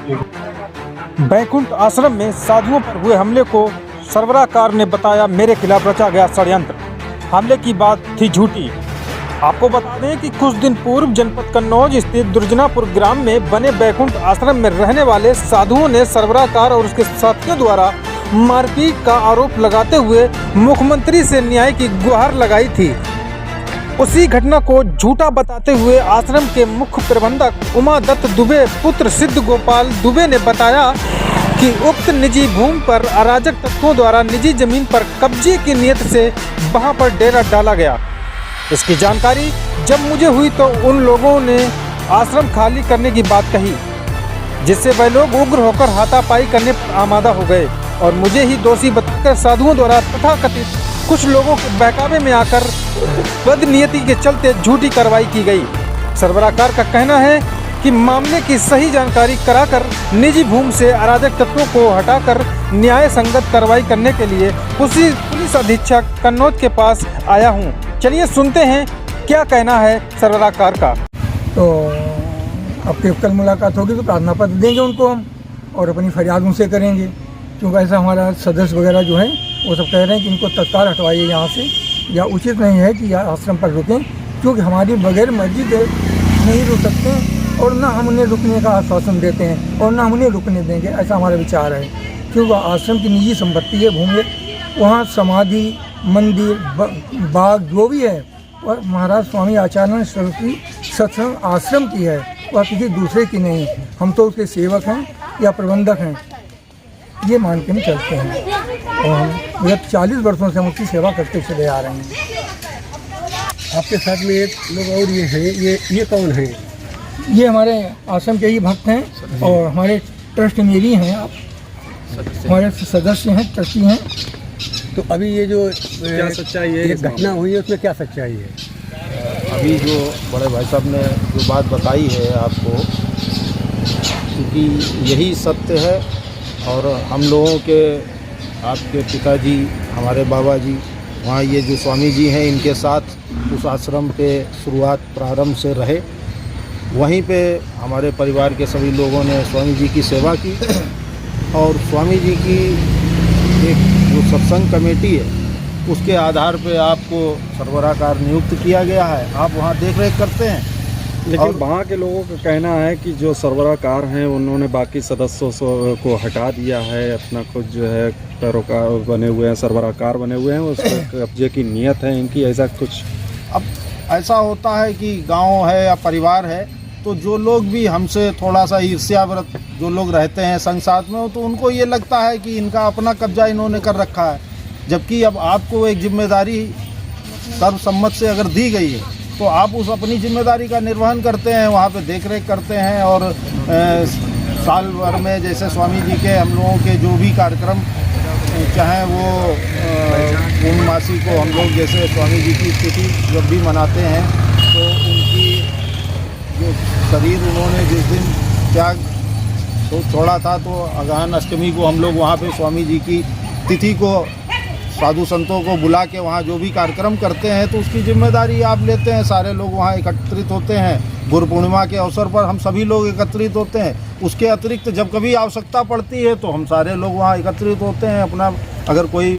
बैकुंठ आश्रम में साधुओं पर हुए हमले को सरबराहकार ने बताया मेरे खिलाफ रचा गया षड्यंत्र। हमले की बात थी झूठी। आपको बता दें कि कुछ दिन पूर्व जनपद कन्नौज स्थित दुर्जनापुर ग्राम में बने बैकुंठ आश्रम में रहने वाले साधुओं ने सरबराहकार और उसके साथियों द्वारा मारपीट का आरोप लगाते हुए मुख्यमंत्री से न्याय की गुहार लगाई थी। उसी घटना को झूठा बताते हुए आश्रम के मुख्य प्रबंधक उमा दत्त दुबे पुत्र सिद्ध गोपाल दुबे ने बताया कि उक्त निजी भूमि पर अराजक तत्वों द्वारा निजी जमीन पर कब्जे की नियत से वहां पर डेरा डाला गया। इसकी जानकारी जब मुझे हुई तो उन लोगों ने आश्रम खाली करने की बात कही, जिससे वह लोग उग्र होकर हाथापाई करने पर आमादा हो गए और मुझे ही दोषी बताकर साधुओं द्वारा तथाकथित कुछ लोगों के बहकावे में आकर बदनीयती के चलते झूठी कार्रवाई की गई। सरबराहकार का कहना है कि मामले की सही जानकारी कराकर निजी भूमि से अराजक तत्वों को हटाकर न्याय संगत कार्रवाई करने के लिए उसी पुलिस अधीक्षक कन्नौज के पास आया हूं। चलिए सुनते हैं क्या कहना है सरबराहकार का। तो अब कल मुलाकात होगी तो प्रार्थना पत्र देंगे उनको हम और अपनी फरियाद उनसे करेंगे, क्योंकि ऐसा हमारा सदस्य वगैरह जो है वो सब कह रहे हैं कि इनको तत्काल हटवाइए यहाँ से, या उचित नहीं है कि यह आश्रम पर रुकें, क्योंकि हमारी बगैर मर्जी के नहीं रुक सकते और ना हम उन्हें रुकने का आश्वासन देते हैं और ना हम उन्हें रुकने देंगे, ऐसा हमारा विचार है। क्योंकि आश्रम की निजी संपत्ति है, भूमि, वहाँ समाधि, मंदिर, बाग जो भी है वह महाराज स्वामी आचार्य सरस्वती सत्संग आश्रम की है, वह किसी दूसरे की नहीं। हम तो उसके सेवक हैं या प्रबंधक हैं, ये मान के हम चलते हैं और हम विगत 40 वर्षों से हम उसकी सेवा करते चले आ रहे हैं। आपके साथ में एक लोग और ये हैं, ये कौन है? ये हमारे आश्रम के ही भक्त हैं और हमारे ट्रस्ट मेरी हैं, आप हमारे सदस्य हैं, ट्रस्टी हैं। तो अभी ये जो क्या सच्चाई है, ये घटना हुई है उसमें क्या सच्चाई है? अभी जो बड़े भाई साहब ने जो बात बताई है आपको, क्योंकि यही सत्य है और हम लोगों के, आपके पिताजी, हमारे बाबा जी, वहाँ ये जो स्वामी जी हैं इनके साथ उस आश्रम पे शुरुआत प्रारंभ से रहे। वहीं पे हमारे परिवार के सभी लोगों ने स्वामी जी की सेवा की और स्वामी जी की एक जो सत्संग कमेटी है उसके आधार पे आपको सरबराहकार नियुक्त किया गया है। आप वहाँ देख रेख करते हैं। लेकिन वहाँ के लोगों का कहना है कि जो सरबराहकार हैं उन्होंने बाकी सदस्यों को हटा दिया है, अपना खुद जो है पैरोकार बने हुए हैं, सरबराहकार बने हुए हैं, उस पर कब्जे की नीयत है इनकी, ऐसा कुछ। अब ऐसा होता है कि गांव है या परिवार है तो जो लोग भी हमसे थोड़ा सा ईर्ष्याव्रत जो लोग रहते हैं संग साथ में, तो उनको ये लगता है कि इनका अपना कब्जा इन्होंने कर रखा है। जबकि अब आपको एक जिम्मेदारी सर्वसम्मत से अगर दी गई है तो आप उस अपनी जिम्मेदारी का निर्वहन करते हैं, वहाँ पे देख रेख करते हैं और साल भर में जैसे स्वामी जी के हम लोगों के जो भी कार्यक्रम, चाहे वो पूर्णमासी को हम लोग जैसे स्वामी जी की तिथि जब भी मनाते हैं तो उनकी जो शरीर उन्होंने जिस दिन त्याग छोड़ा था तो अगहन अष्टमी को हम लोग वहाँ पे स्वामी जी की तिथि को साधु संतों को बुला के वहाँ जो भी कार्यक्रम करते हैं तो उसकी जिम्मेदारी आप लेते हैं। सारे लोग वहाँ एकत्रित होते हैं। गुरु पूर्णिमा के अवसर पर हम सभी लोग एकत्रित होते हैं। उसके अतिरिक्त जब कभी आवश्यकता पड़ती है तो हम सारे लोग वहाँ एकत्रित होते हैं। अपना अगर कोई